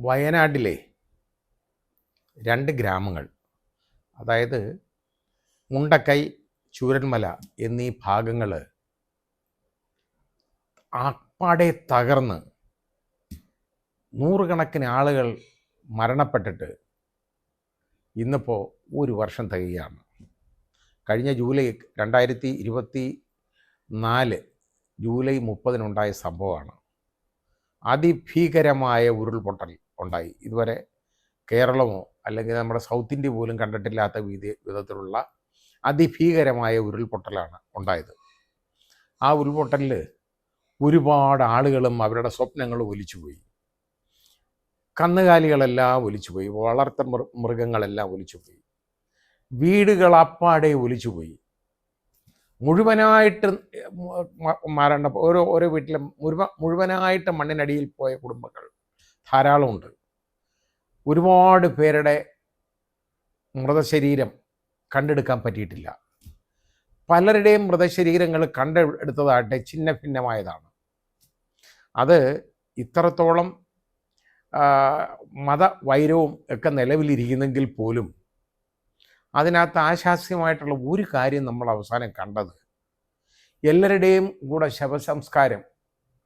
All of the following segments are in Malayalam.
വയനാട്ടിലെ രണ്ട് ഗ്രാമങ്ങൾ, അതായത് മുണ്ടക്കൈ, ചൂരന്മല എന്നീ ഭാഗങ്ങൾ അപ്പാടെ തകർന്ന് നൂറുകണക്കിന് ആളുകൾ മരണപ്പെട്ടിട്ട് ഇന്നിപ്പോൾ ഒരു വർഷം തികയാണ്. കഴിഞ്ഞ ജൂലൈ 2024 ജൂലൈ 30 സംഭവമാണ്. അതിഭീകരമായ ഉരുൾപൊട്ടൽ ഉണ്ടായി. ഇതുവരെ കേരളമോ അല്ലെങ്കിൽ നമ്മുടെ സൗത്ത് ഇന്ത്യ പോലും കണ്ടിട്ടില്ലാത്ത വിധത്തിലുള്ള അതിഭീകരമായ ഉരുൾപൊട്ടലാണ് ഉണ്ടായത്. ആ ഉരുൾപൊട്ടലിൽ ഒരുപാട് ആളുകളും അവരുടെ സ്വപ്നങ്ങളും ഒലിച്ചുപോയി. കന്നുകാലികളെല്ലാം ഒലിച്ചുപോയി, വളർത്ത മൃഗങ്ങളെല്ലാം ഒലിച്ചുപോയി, വീടുകൾ അപ്പാടെ ഒലിച്ചുപോയി. മുഴുവനായിട്ട് മാറേണ്ട ഓരോ വീട്ടിലും മുഴുവനായിട്ട് മണ്ണിനടിയിൽ പോയ കുടുംബങ്ങൾ ധാരാളമുണ്ട്. ഒരുപാട് പേരുടെ മൃതശരീരം കണ്ടെടുക്കാൻ പറ്റിയിട്ടില്ല. പലരുടെയും മൃതശരീരങ്ങൾ കണ്ടെടുത്തതായിട്ട് ഛിന്ന ഭിന്നമായതാണ്. അത് ഇത്രത്തോളം മതവൈരവും ഒക്കെ നിലവിലിരിക്കുന്നെങ്കിൽ പോലും അതിനകത്ത് ആശാസ്യമായിട്ടുള്ള ഒരു കാര്യം നമ്മൾ അവസാനം കണ്ടത്, എല്ലാവരുടെയും കൂടെ ശവസംസ്കാരം,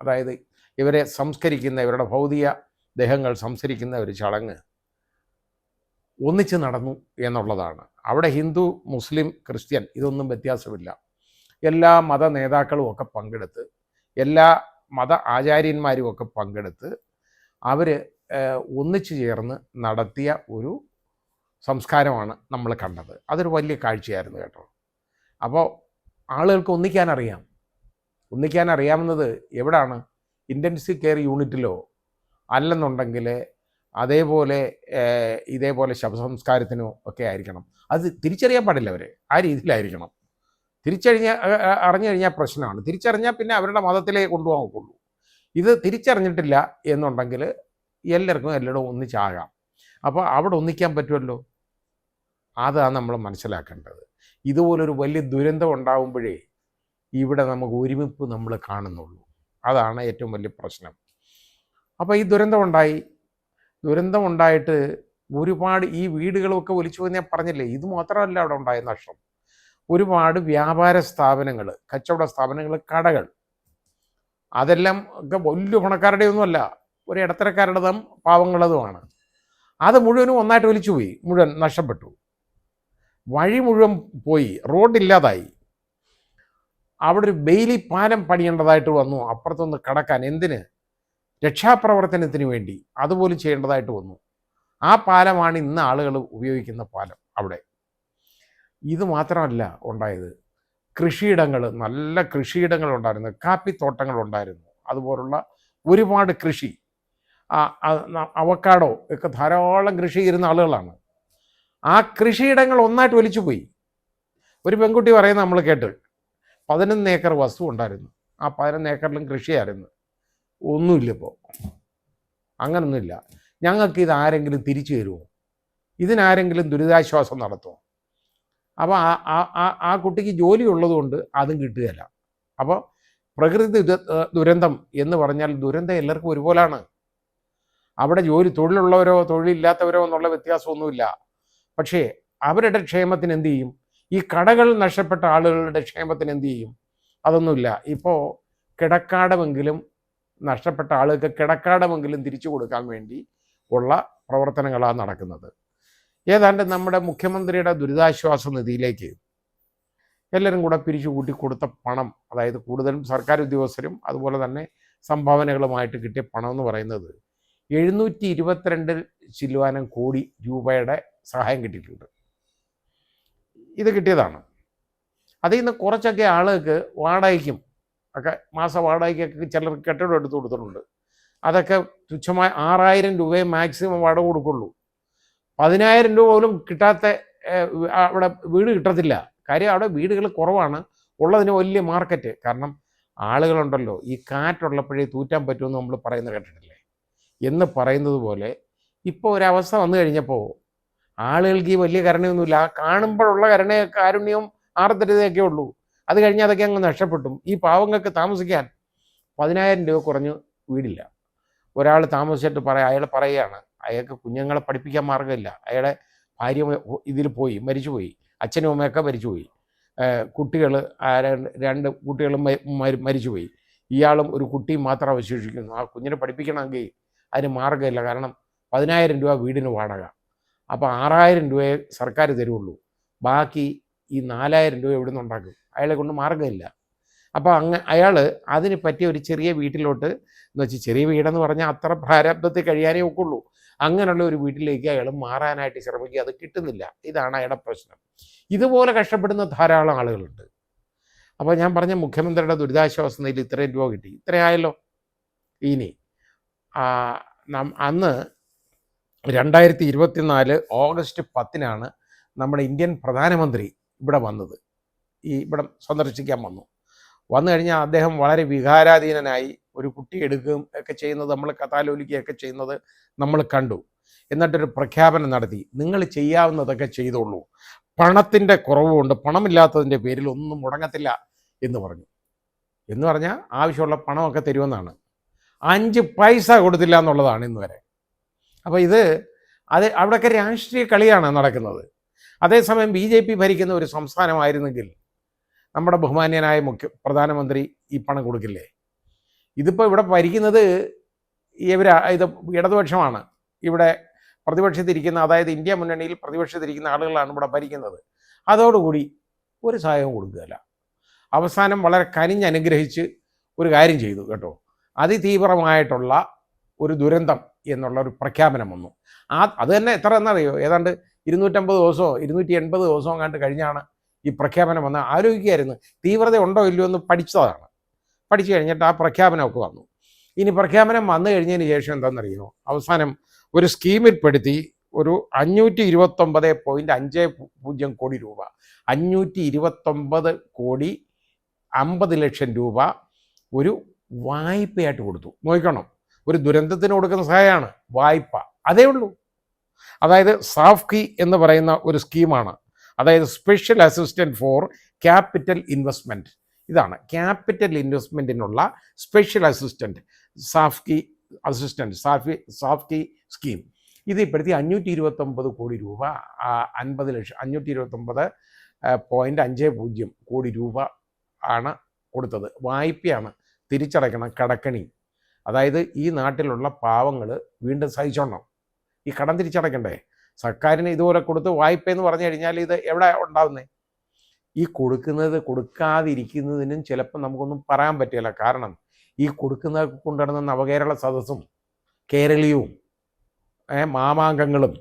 അതായത് ഇവരെ സംസ്കരിക്കുന്ന, ഇവരുടെ ഭൗതിക ദേഹങ്ങൾ സംസ്കരിക്കുന്ന ഒരു ചടങ്ങ് ഒന്നിച്ച് നടന്നു എന്നുള്ളതാണ്. അവിടെ ഹിന്ദു, മുസ്ലിം, ക്രിസ്ത്യൻ ഇതൊന്നും വ്യത്യാസമില്ല. എല്ലാ മത നേതാക്കളും ഒക്കെ പങ്കെടുത്ത്, എല്ലാ മത ആചാര്യന്മാരും ഒക്കെ പങ്കെടുത്ത് അവർ ഒന്നിച്ചു ചേർന്ന് നടത്തിയ ഒരു സംസ്കാരമാണ് നമ്മൾ കണ്ടത്. അതൊരു വലിയ കാഴ്ചയായിരുന്നു കേട്ടോ. അപ്പോൾ ആളുകൾക്ക് ഒന്നിക്കാൻ അറിയാവുന്നത് എവിടാണ്? ഇൻറ്റൻസീവ് കെയർ യൂണിറ്റിലോ അല്ലെന്നുണ്ടെങ്കിൽ ഇതേപോലെ ശവസംസ്കാരത്തിനോ ഒക്കെ ആയിരിക്കണം. അത് തിരിച്ചറിയാൻ പാടില്ല. അവർ ആ രീതിയിലായിരിക്കണം. അറിഞ്ഞു കഴിഞ്ഞാൽ പ്രശ്നമാണ്. തിരിച്ചറിഞ്ഞാൽ പിന്നെ അവരുടെ മതത്തിലേ കൊണ്ടുപോകാൻ നോക്കുള്ളൂ. ഇത് തിരിച്ചറിഞ്ഞിട്ടില്ല എന്നുണ്ടെങ്കിൽ എല്ലാവർക്കും എല്ലായിടും ഒന്നിച്ചാകാം. അപ്പോൾ അവിടെ ഒന്നിക്കാൻ പറ്റുമല്ലോ. അതാണ് നമ്മൾ മനസ്സിലാക്കേണ്ടത്. ഇതുപോലൊരു വലിയ ദുരന്തം ഉണ്ടാകുമ്പോഴേ ഇവിടെ നമുക്ക് ഒരുമിപ്പ് നമ്മൾ കാണുന്നുള്ളൂ. അതാണ് ഏറ്റവും വലിയ പ്രശ്നം. അപ്പോൾ ഈ ദുരന്തം ഉണ്ടായിട്ട് ഒരുപാട് ഈ വീടുകളൊക്കെ ഒലിച്ചു പോയി. ഞാൻ പറഞ്ഞില്ലേ, ഇത് മാത്രമല്ല അവിടെ ഉണ്ടായ നഷ്ടം. ഒരുപാട് വ്യാപാര സ്ഥാപനങ്ങൾ, കച്ചവട സ്ഥാപനങ്ങൾ, കടകൾ, അതെല്ലാം ഒക്കെ വലിയ പണക്കാരുടെ ഒന്നുമല്ല, ഒരു ഇടത്തരക്കാരുടേതും പാവങ്ങളതുമാണ്. അത് മുഴുവനും ഒന്നായിട്ട് ഒലിച്ചുപോയി, മുഴുവൻ നഷ്ടപ്പെട്ടു. വഴി മുഴുവൻ പോയി, റോഡില്ലാതായി. അവിടെ ഒരു ബെയിലി പാലം പണിയേണ്ടതായിട്ട് വന്നു അപ്പുറത്തൊന്ന് കടക്കാൻ. എന്തിന്? രക്ഷാപ്രവർത്തനത്തിന് വേണ്ടി അതുപോലും ചെയ്യേണ്ടതായിട്ട് വന്നു. ആ പാലമാണ് ഇന്ന് ആളുകൾ ഉപയോഗിക്കുന്ന പാലം അവിടെ. ഇത് മാത്രമല്ല ഉണ്ടായത്, കൃഷിയിടങ്ങൾ, നല്ല കൃഷിയിടങ്ങൾ ഉണ്ടായിരുന്നു, കാപ്പിത്തോട്ടങ്ങളുണ്ടായിരുന്നു, അതുപോലുള്ള ഒരുപാട് കൃഷി, അവക്കാഡോ ഒക്കെ ധാരാളം കൃഷി ചെയ്യുന്ന ആളുകളാണ്. ആ കൃഷിയിടങ്ങൾ ഒന്നായിട്ട് ഒലിച്ചുപോയി. ഒരു പെൺകുട്ടി പറയുന്നത് നമ്മൾ കേട്ട്, 11 ഏക്കർ വസ്തു ഉണ്ടായിരുന്നു, ആ 11 ഏക്കറിലും കൃഷിയായിരുന്നു. ഒന്നുമില്ല ഇപ്പോൾ, അങ്ങനൊന്നുമില്ല. ഞങ്ങൾക്ക് ഇതാരെങ്കിലും തിരിച്ചു തരുമോ? ഇതിനാരെങ്കിലും ദുരിതാശ്വാസം നടത്തുമോ? അപ്പോൾ ആ കുട്ടിക്ക് ജോലി ഉള്ളതുകൊണ്ട് അതും കിട്ടുകയില്ല. അപ്പോൾ പ്രകൃതി ദുരന്തം എന്ന് പറഞ്ഞാൽ ദുരന്തം എല്ലാവർക്കും ഒരുപോലാണ്. അവിടെ തൊഴിലുള്ളവരോ തൊഴിലില്ലാത്തവരോ എന്നുള്ള വ്യത്യാസമൊന്നുമില്ല. പക്ഷേ അവരുടെ ക്ഷേമത്തിന് എന്തു ചെയ്യും? ഈ കടകൾ നഷ്ടപ്പെട്ട ആളുകളുടെ ക്ഷേമത്തിന് എന്തു ചെയ്യും? അതൊന്നുമില്ല. ഇപ്പോൾ കിടക്കാടമെങ്കിലും നഷ്ടപ്പെട്ട ആളുകൾക്ക് കിടക്കാടമെങ്കിലും തിരിച്ചു കൊടുക്കാൻ വേണ്ടി ഉള്ള പ്രവർത്തനങ്ങളാണ് നടക്കുന്നത്. ഏതാണ്ട് നമ്മുടെ മുഖ്യമന്ത്രിയുടെ ദുരിതാശ്വാസ നിധിയിലേക്ക് എല്ലാവരും കൂടെ പിരിച്ചു കൂട്ടി കൊടുത്ത പണം, അതായത് കൂടുതലും സർക്കാർ ഉദ്യോഗസ്ഥരും അതുപോലെ തന്നെ സംഭാവനകളുമായിട്ട് കിട്ടിയ പണം എന്ന് പറയുന്നത് 722 ചില്ലുവാനം കോടി രൂപയുടെ സഹായം കിട്ടിയിട്ടുണ്ട്. ഇത് കിട്ടിയതാണ്. അതിൽ നിന്ന് കുറച്ചൊക്കെ ആളുകൾക്ക് വാടകയ്ക്കും ഒക്കെ, മാസ വാടകയ്ക്കൊക്കെ ചിലർക്ക് കെട്ടിടം എടുത്ത് കൊടുത്തിട്ടുണ്ട്. അതൊക്കെ തുച്ഛമായ 6000 രൂപയെ മാക്സിമം വാടക കൊടുക്കുള്ളൂ. 10000 രൂപ പോലും കിട്ടാത്ത അവിടെ വീട് കിട്ടത്തില്ല. കാര്യം അവിടെ വീടുകൾ കുറവാണ്, ഉള്ളതിന് വലിയ മാർക്കറ്റ്. കാരണം ആളുകളുണ്ടല്ലോ, ഈ കാറ്റുള്ളപ്പോഴേ തൂറ്റാൻ പറ്റുമെന്ന് നമ്മൾ പറയുന്നത് കേട്ടിട്ടില്ലേ എന്ന് പറയുന്നത് പോലെ ഇപ്പോൾ ഒരവസ്ഥ വന്നു കഴിഞ്ഞപ്പോൾ ആളുകൾക്ക് ഈ വലിയ കരുണയൊന്നുമില്ല. ആ കാണുമ്പോഴുള്ള കാരുണ്യവും ആർദ്രതയൊക്കെ ഉള്ളൂ. അത് കഴിഞ്ഞ് അതൊക്കെ അങ്ങ് നഷ്ടപ്പെട്ടും. ഈ പാവങ്ങൾക്ക് താമസിക്കാൻ 10000 രൂപ കുറഞ്ഞ് വീടില്ല. ഒരാൾ താമസിച്ചിട്ട് അയാൾ പറയുകയാണ് അയാൾക്ക് കുഞ്ഞുങ്ങളെ പഠിപ്പിക്കാൻ മാർഗ്ഗമില്ല. അയാളുടെ ഭാര്യ ഇതിൽ പോയി മരിച്ചുപോയി, അച്ഛനും അമ്മയൊക്കെ മരിച്ചുപോയി, കുട്ടികൾ രണ്ട് കുട്ടികളും മരിച്ചുപോയി, ഇയാളും ഒരു കുട്ടിയും മാത്രം അവശേഷിക്കുന്നു. ആ കുഞ്ഞിനെ പഠിപ്പിക്കണമെങ്കിൽ അതിന് മാർഗ്ഗമില്ല. കാരണം 10,000 രൂപ വീടിന് വാടക. അപ്പോൾ 6,000 രൂപയെ സർക്കാർ തരുള്ളൂ. ബാക്കി ഈ 4,000 രൂപ എവിടെ നിന്നുണ്ടാക്കും? അയാളെ കൊണ്ട് മാർഗ്ഗമില്ല. അപ്പോൾ അയാൾ അതിന് പറ്റിയ ഒരു ചെറിയ വീട്ടിലോട്ട്, എന്ന് വെച്ചാൽ ചെറിയ വീടെന്ന് പറഞ്ഞാൽ അത്ര പ്രാരബ്ധത്തിൽ കഴിയാനേ ഒക്കുള്ളൂ, അങ്ങനെയുള്ള ഒരു വീട്ടിലേക്ക് അയാൾ മാറാനായിട്ട് ശ്രമിക്കുക. അത് കിട്ടുന്നില്ല. ഇതാണ് അയാളുടെ പ്രശ്നം. ഇതുപോലെ കഷ്ടപ്പെടുന്ന ധാരാളം ആളുകളുണ്ട്. അപ്പോൾ ഞാൻ പറഞ്ഞ മുഖ്യമന്ത്രിയുടെ ദുരിതാശ്വാസ നിധിയിൽ ഇത്രയും രൂപ കിട്ടി, ഇത്രയായല്ലോ. ഇനി അന്ന് 2024 ഓഗസ്റ്റ് 10-നാണ് നമ്മുടെ ഇന്ത്യൻ പ്രധാനമന്ത്രി ഇവിടെ വന്നത്. ഇവിടെ സന്ദർശിക്കാൻ വന്നു കഴിഞ്ഞാൽ അദ്ദേഹം വളരെ വികാരാധീനനായി ഒരു കുട്ടി എടുക്കുകയും ഒക്കെ ചെയ്യുന്നത്, നമ്മൾ കഥാലോലിക്കുകയൊക്കെ ചെയ്യുന്നത് നമ്മൾ കണ്ടു. എന്നിട്ടൊരു പ്രഖ്യാപനം നടത്തി, നിങ്ങൾ ചെയ്യാവുന്നതൊക്കെ ചെയ്തോളൂ, പണത്തിൻ്റെ കുറവുകൊണ്ട് പണമില്ലാത്തതിൻ്റെ പേരിൽ ഒന്നും മുടങ്ങത്തില്ല എന്ന് പറഞ്ഞാൽ ആവശ്യമുള്ള പണമൊക്കെ തരുമെന്നാണ്. 5 പൈസ കൊടുത്തില്ല എന്നുള്ളതാണ് ഇന്ന് വരെ. അപ്പോൾ അവിടെയൊക്കെ രാഷ്ട്രീയ കളിയാണ് നടക്കുന്നത്. അതേസമയം BJP ഭരിക്കുന്ന ഒരു സംസ്ഥാനമായിരുന്നെങ്കിൽ നമ്മുടെ ബഹുമാന്യനായ പ്രധാനമന്ത്രി ഈ പണം കൊടുക്കില്ലേ? ഇതിപ്പോൾ ഇവിടെ ഭരിക്കുന്നത് ഇത് ഇടതുപക്ഷമാണ്. ഇവിടെ പ്രതിപക്ഷത്തിരിക്കുന്ന, അതായത് ഇന്ത്യ മുന്നണിയിൽ പ്രതിപക്ഷത്തിരിക്കുന്ന ആളുകളാണ് ഇവിടെ ഭരിക്കുന്നത്. അതോടുകൂടി ഒരു സഹായവും കൊടുക്കുകയില്ല. അവസാനം വളരെ കനിഞ്ഞനുഗ്രഹിച്ച് ഒരു കാര്യം ചെയ്തു കേട്ടോ. അതിതീവ്രമായിട്ടുള്ള ഒരു ദുരന്തം എന്നുള്ള ഒരു പ്രഖ്യാപനം വന്നു. അത് തന്നെ എത്ര എന്നറിയോ? ഏതാണ്ട് 250 ദിവസമോ 280 ദിവസമോ കണ്ട് കഴിഞ്ഞാണ് ഈ പ്രഖ്യാപനം വന്ന്. ആലോചിക്കുകയായിരുന്നു തീവ്രത ഉണ്ടോ ഇല്ലയോ എന്ന് പഠിച്ചതാണ്. പഠിച്ചു കഴിഞ്ഞിട്ട് ആ പ്രഖ്യാപനമൊക്കെ വന്നു. ഇനി പ്രഖ്യാപനം വന്നു കഴിഞ്ഞതിന് ശേഷം എന്താണെന്നറിയോ? അവസാനം ഒരു സ്കീമിൽപ്പെടുത്തി ഒരു 529.50 കോടി രൂപ, 529 കോടി 50 ലക്ഷം രൂപ ഒരു വായ്പയായിട്ട് കൊടുത്തു. നോക്കണം, ഒരു ദുരന്തത്തിന് കൊടുക്കുന്ന സഹായമാണ് വായ്പ, അതേ ഉള്ളൂ. അതായത് സാഫ്കി എന്ന് പറയുന്ന ഒരു സ്കീമാണ്. അതായത് special assistant for capital investment. ഇതാണ് ക്യാപിറ്റൽ ഇൻവെസ്റ്റ്മെൻറ്റിനുള്ള സ്പെഷ്യൽ അസിസ്റ്റൻറ്റ്, സാഫ്കി സ്കീം. ഇത് ഇപ്പോഴത്തെ 529 കോടി രൂപ, 50 ലക്ഷം, 529.50 കോടി രൂപ ആണ് കൊടുത്തത്. വായ്പയാണ്, തിരിച്ചടയ്ക്കണം, കടക്കണി. അതായത് ഈ നാട്ടിലുള്ള പാവങ്ങൾ വീണ്ടും സഹിച്ചോണം, ഈ കടം തിരിച്ചടയ്ക്കണ്ടേ? സർക്കാരിന് ഇതുപോലെ കൊടുത്ത് വായ്പ എന്ന് പറഞ്ഞു കഴിഞ്ഞാൽ ഇത് എവിടെ ഉണ്ടാവുന്നേ? ഈ കൊടുക്കാതിരിക്കുന്നതിനും ചിലപ്പോൾ നമുക്കൊന്നും പറയാൻ പറ്റില്ല. കാരണം ഈ കൊടുക്കുന്നതൊക്കെ കൊണ്ടുവരുന്ന നവകേരള സദസ്സും കേരളീയവും മാമാങ്കങ്ങളും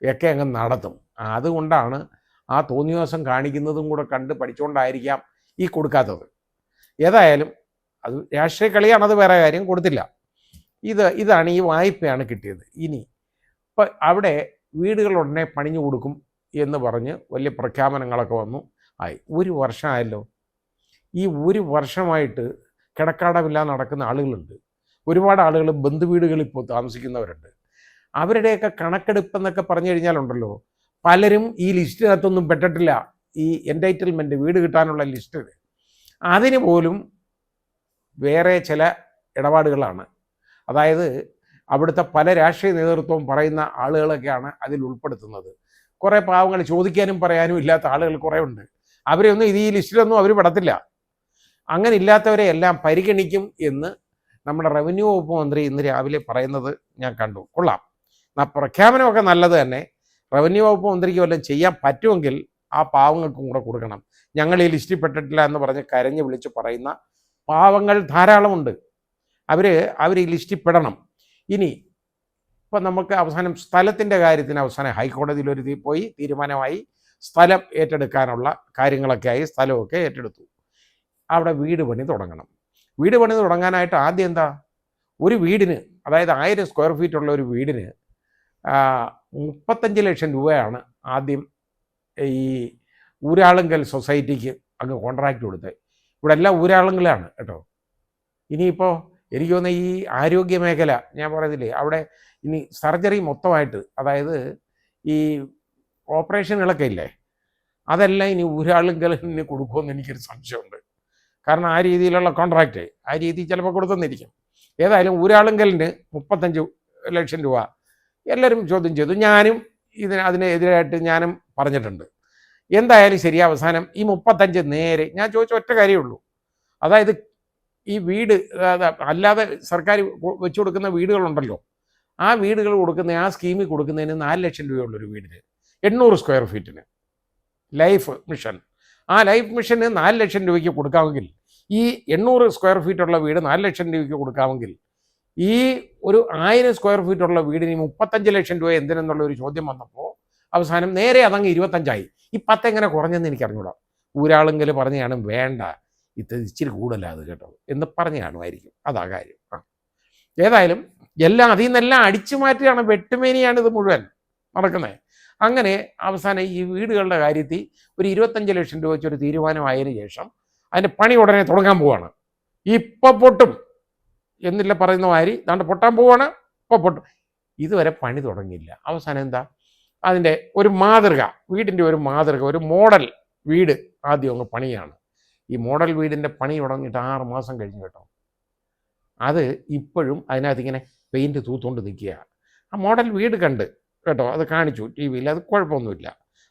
ഒക്കെ അങ്ങ് നടത്തും. അതുകൊണ്ടാണ് ആ തോന്നിവാസം കാണിക്കുന്നതും കൂടെ കണ്ട് പഠിച്ചുകൊണ്ടായിരിക്കാം ഈ കൊടുക്കാത്തത്. ഏതായാലും അത് രാഷ്ട്രീയ കളിയാണത്, വേറെ കാര്യം. കൊടുത്തില്ല. ഇതാണ് ഈ വായ്പയാണ് കിട്ടിയത്. ഇനി ഇപ്പം അവിടെ വീടുകൾ ഉടനെ പണിഞ്ഞു കൊടുക്കും എന്ന് പറഞ്ഞ് വലിയ പ്രഖ്യാപനങ്ങളൊക്കെ വന്നു. ഒരു വർഷമായല്ലോ. ഈ ഒരു വർഷമായിട്ട് കിടക്കാടമില്ലാതെ നടക്കുന്ന ആളുകളുണ്ട്. ഒരുപാട് ആളുകൾ ബന്ധുവീടുകളിൽ ഇപ്പോൾ താമസിക്കുന്നവരുണ്ട്. അവരുടെയൊക്കെ കണക്കെടുപ്പെന്നൊക്കെ പറഞ്ഞു കഴിഞ്ഞാലുണ്ടല്ലോ, പലരും ഈ ലിസ്റ്റിനകത്തൊന്നും പെട്ടിട്ടില്ല. ഈ എൻറ്റൈറ്റിൽമെൻറ്റ്, വീട് കിട്ടാനുള്ള ലിസ്റ്റ്, അതിന് പോലും വേറെ ചില ഇടപാടുകളാണ്. അതായത് അവിടുത്തെ പല രാഷ്ട്രീയ നേതൃത്വവും പറയുന്ന ആളുകളൊക്കെയാണ് അതിൽ ഉൾപ്പെടുത്തുന്നത്. കുറേ പാവങ്ങൾ, ചോദിക്കാനും പറയാനും ഇല്ലാത്ത ആളുകൾ കുറേ ഉണ്ട്. അവരെയൊന്നും ഈ ലിസ്റ്റിലൊന്നും അവർ പെടത്തില്ല. അങ്ങനെ ഇല്ലാത്തവരെ എല്ലാം പരിഗണിക്കും എന്ന് നമ്മുടെ റവന്യൂ വകുപ്പ് മന്ത്രി ഇന്ന് രാവിലെ പറയുന്നത് ഞാൻ കണ്ടു. കൊള്ളാം, പ്രഖ്യാപനമൊക്കെ നല്ലത് തന്നെ. റവന്യൂ വകുപ്പ് മന്ത്രിക്ക് വല്ലതും ചെയ്യാൻ പറ്റുമെങ്കിൽ ആ പാവങ്ങൾക്കും കൂടെ കൊടുക്കണം. ഞങ്ങൾ ഈ ലിസ്റ്റിൽ പെട്ടിട്ടില്ല എന്ന് പറഞ്ഞ് കരഞ്ഞ് വിളിച്ച് പറയുന്ന പാവങ്ങൾ ധാരാളമുണ്ട്. അവർ ഈ ലിസ്റ്റിൽ പെടണം. ഇനി ഇപ്പം നമുക്ക് അവസാനം സ്ഥലത്തിൻ്റെ കാര്യത്തിന് അവസാനം ഹൈക്കോടതിയിൽ പോയി തീരുമാനമായി. സ്ഥലം ഏറ്റെടുക്കാനുള്ള കാര്യങ്ങളൊക്കെ ആയി, സ്ഥലമൊക്കെ ഏറ്റെടുത്തു. അവിടെ വീട് പണി തുടങ്ങണം. വീട് പണി തുടങ്ങാനായിട്ട് ആദ്യം എന്താ, ഒരു വീടിന്, അതായത് 1000 സ്ക്വയർ ഫീറ്റ് ഉള്ള ഒരു വീടിന് 35 ലക്ഷം രൂപയാണ് ആദ്യം ഈ ഊരാളുങ്കൽ സൊസൈറ്റിക്ക് അങ്ങ് കോൺട്രാക്റ്റ് കൊടുത്തത്. ഇവിടെ എല്ലാം ഊരാളുങ്കലാണ് കേട്ടോ. ഇനിയിപ്പോൾ എനിക്ക് തോന്നുന്ന ഈ ആരോഗ്യ മേഖല ഞാൻ പറയുന്നില്ലേ, അവിടെ ഇനി സർജറി മൊത്തമായിട്ട്, അതായത് ഈ ഓപ്പറേഷനുകളൊക്കെ ഇല്ലേ, അതെല്ലാം ഇനി ഊരാളുങ്കലിന് കൊടുക്കുമെന്ന് എനിക്കൊരു സംശയമുണ്ട്. കാരണം ആ രീതിയിലുള്ള കോൺട്രാക്റ്റ് ആ രീതിയിൽ ചിലപ്പോൾ കൊടുത്തെന്നിരിക്കും. ഏതായാലും ഊരാളുങ്കലിന് 35 ലക്ഷം രൂപ എല്ലാവരും ചോദ്യം ചെയ്തു. ഞാനും അതിനെതിരായിട്ട് ഞാനും പറഞ്ഞിട്ടുണ്ട്. എന്തായാലും ശരി, അവസാനം ഈ 35 നേരെ ഞാൻ ചോദിച്ച ഒറ്റ കാര്യമുള്ളൂ. അതായത് ഈ വീട് അല്ലാതെ സർക്കാർ വെച്ചു കൊടുക്കുന്ന വീടുകളുണ്ടല്ലോ, ആ വീടുകൾ കൊടുക്കുന്ന ആ സ്കീമിൽ കൊടുക്കുന്നതിന് 4 ലക്ഷം രൂപയുള്ളൊരു വീടിന് 800 സ്ക്വയർ ഫീറ്റിന് ലൈഫ് മിഷൻ. ആ ലൈഫ് മിഷന് 4 ലക്ഷം രൂപയ്ക്ക് കൊടുക്കാമെങ്കിൽ, ഈ 800 സ്ക്വയർ ഫീറ്റുള്ള വീട് 4 ലക്ഷം രൂപയ്ക്ക് കൊടുക്കാമെങ്കിൽ, ഈ ഒരു 1000 സ്ക്വയർ ഫീറ്റുള്ള വീടിന് 35 ലക്ഷം രൂപ എന്തിനെന്നുള്ള ഒരു ചോദ്യം വന്നപ്പോൾ അവസാനം നേരെ അതങ്ങ് 25 ഈ 10 എങ്ങനെ കുറഞ്ഞെന്ന് എനിക്ക് അറിഞ്ഞൂടാ. ഊരാളുങ്കൽ പറഞ്ഞാണ് വേണ്ട, ഇത് ഇച്ചിരി കൂടുതലാണ് കേട്ടോ എന്ന് പറഞ്ഞു കാണുമായിരിക്കും. അതാ കാര്യം. ഏതായാലും എല്ലാം അതിൽ നിന്നെല്ലാം അടിച്ചു മാറ്റിയാണ്, വെട്ടുമേനിയാണ് ഇത് മുഴുവൻ നടക്കുന്നത്. അങ്ങനെ അവസാനം ഈ വീടുകളുടെ കാര്യത്തിൽ ഒരു 25 ലക്ഷം രൂപ വെച്ചൊരു തീരുമാനമായതിനു ശേഷം അതിൻ്റെ പണി ഉടനെ തുടങ്ങാൻ പോവാണ്. ഇപ്പം പൊട്ടും എന്നില്ല പറയുന്ന മാതിരി ദാണ്ട് പൊട്ടാൻ പോവാണ്, ഇപ്പം പൊട്ടും. ഇതുവരെ പണി തുടങ്ങിയില്ല. അവസാനം എന്താ, അതിൻ്റെ ഒരു മാതൃക, വീടിൻ്റെ ഒരു മാതൃക, ഒരു മോഡൽ വീട് ആദ്യം അങ്ങ് പണിയാണ്. ഈ മോഡൽ വീടിൻ്റെ പണി തുടങ്ങിയിട്ട് 6 മാസം കഴിഞ്ഞു കേട്ടോ. അത് ഇപ്പോഴും അതിനകത്ത് ഇങ്ങനെ പെയിൻറ്റ് തൂത്തുകൊണ്ട് നിൽക്കുക. ആ മോഡൽ വീട് കണ്ട് കേട്ടോ, അത് കാണിച്ചു ടി വിയിൽ, അത് കുഴപ്പമൊന്നുമില്ല,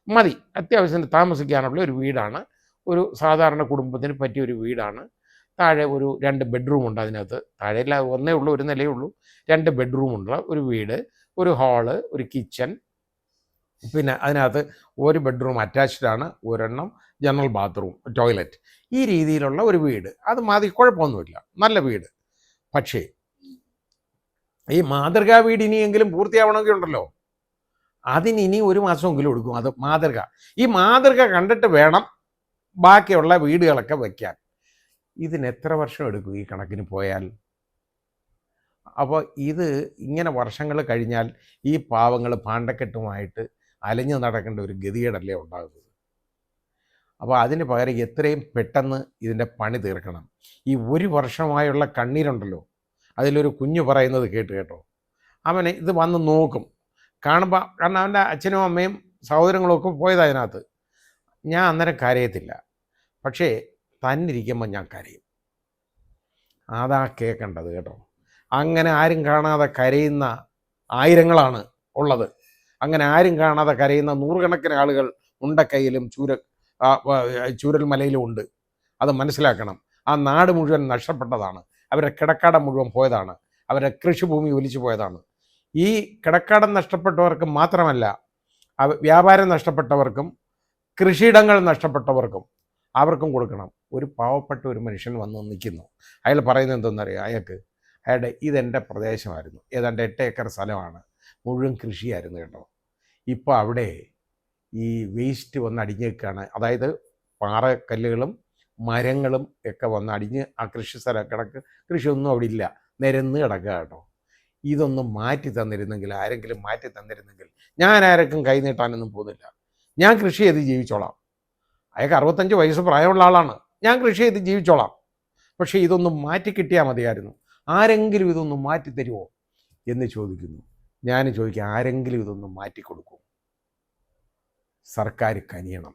മതി, അത്യാവശ്യത്തിന് താമസിക്കാനുള്ള ഒരു വീടാണ്, ഒരു സാധാരണ കുടുംബത്തിന് പറ്റിയൊരു വീടാണ്. താഴെ ഒരു 2 ബെഡ്റൂമുണ്ട് അതിനകത്ത്, താഴെയല്ല ഒന്നേ ഉള്ളൂ, ഒരു നിലയേ ഉള്ളൂ, 2 ബെഡ്റൂമുള്ള ഒരു വീട്, ഒരു ഹാള്, ഒരു കിച്ചൺ, പിന്നെ അതിനകത്ത് ഒരു ബെഡ്റൂം അറ്റാച്ച്ഡാണ്, ഒരെണ്ണം ജനറൽ ബാത്റൂം, ടോയ്ലറ്റ്, ഈ രീതിയിലുള്ള ഒരു വീട്. അത് മതി, കുഴപ്പമൊന്നുമില്ല, നല്ല വീട്. പക്ഷേ ഈ മാതൃകാ വീട് ഇനിയെങ്കിലും പൂർത്തിയാവണമെങ്കിൽ ഉണ്ടല്ലോ, അതിനി 1 മാസമെങ്കിലും എടുക്കും. അത് മാതൃക, ഈ മാതൃക കണ്ടിട്ട് വേണം ബാക്കിയുള്ള വീടുകളൊക്കെ വയ്ക്കാൻ. ഇതിന് എത്ര വർഷം എടുക്കും ഈ കണക്കിന് പോയാൽ? അപ്പോൾ ഇത് ഇങ്ങനെ വർഷങ്ങൾ കഴിഞ്ഞാൽ ഈ പാവങ്ങൾ പാണ്ടക്കെട്ടുമായിട്ട് അലഞ്ഞു നടക്കേണ്ട ഒരു ഗതികേടല്ലേ ഉണ്ടാകുന്നത്. അപ്പോൾ അതിന് പകരം എത്രയും പെട്ടെന്ന് ഇതിൻ്റെ പണി തീർക്കണം. ഈ 1 വർഷമായുള്ള കണ്ണീരുണ്ടല്ലോ, അതിലൊരു കുഞ്ഞു പറയുന്നത് കേട്ടോ, അവനെ ഇത് വന്ന് നോക്കും കാണുമ്പോൾ, കാരണം അവൻ്റെ അച്ഛനും അമ്മയും സഹോദരങ്ങളും ഒക്കെ പോയത് അതിനകത്ത്. ഞാൻ അന്നേരം കരയത്തില്ല, പക്ഷേ തന്നിരിക്കുമ്പോൾ ഞാൻ കരയും. അതാ കേൾക്കേണ്ടത് കേട്ടോ. അങ്ങനെ ആരും കാണാതെ കരയുന്ന ആയിരങ്ങളാണ് ഉള്ളത്. അങ്ങനെ ആരും കാണാതെ കരയുന്ന 100 കണക്കിന് ആളുകൾ ഉണ്ടക്കൈയിലും ചൂരൽമലയിലും ഉണ്ട്. അത് മനസ്സിലാക്കണം. ആ നാട് മുഴുവൻ നഷ്ടപ്പെട്ടതാണ്, അവരുടെ കിടക്കാടം മുഴുവൻ പോയതാണ്, അവരുടെ കൃഷിഭൂമി ഒലിച്ചു പോയതാണ്. ഈ കിടക്കാടം നഷ്ടപ്പെട്ടവർക്ക് മാത്രമല്ല, വ്യാപാരം നഷ്ടപ്പെട്ടവർക്കും കൃഷിയിടങ്ങൾ നഷ്ടപ്പെട്ടവർക്കും അവർക്കും കൊടുക്കണം. ഒരു പാവപ്പെട്ട ഒരു മനുഷ്യൻ വന്ന് നിൽക്കുന്നു, അയാൾ പറയുന്നത് എന്തെന്നറിയാം, അയാളുടെ ഇതെൻ്റെ പ്രദേശമായിരുന്നു, ഏതാണ്ട് 8 ഏക്കർ സ്ഥലമാണ്, മുഴുവൻ കൃഷിയായിരുന്നു കേട്ടോ. ഇപ്പോൾ അവിടെ ഈ വേസ്റ്റ് വന്ന് അടിഞ്ഞേക്കാണ്, അതായത് പാറക്കല്ലുകളും മരങ്ങളും ഒക്കെ വന്ന് അടിഞ്ഞ് ആ കൃഷി സ്ഥലം കൃഷിയൊന്നും അവിടെ ഇല്ല, നിരന്ന് കിടക്കുക കേട്ടോ. ഇതൊന്നും മാറ്റി തന്നിരുന്നെങ്കിൽ, ആരെങ്കിലും മാറ്റി തന്നിരുന്നെങ്കിൽ, ഞാൻ ആരെങ്കിലും കൈ നീട്ടാനൊന്നും പോകുന്നില്ല, ഞാൻ കൃഷി ചെയ്ത് ജീവിച്ചോളാം. അയാൾക്ക് 65 വയസ്സ് പ്രായമുള്ള ആളാണ്, ഞാൻ കൃഷി ചെയ്ത് ജീവിച്ചോളാം. പക്ഷേ ഇതൊന്നും മാറ്റി കിട്ടിയാൽ മതിയായിരുന്നു. ആരെങ്കിലും ഇതൊന്നും മാറ്റി തരുമോ എന്ന് ചോദിക്കുന്നു. ഞാൻ ചോദിക്കാം, ആരെങ്കിലും ഇതൊന്നും മാറ്റിക്കൊടുക്കും? സർക്കാർ കനിയണം.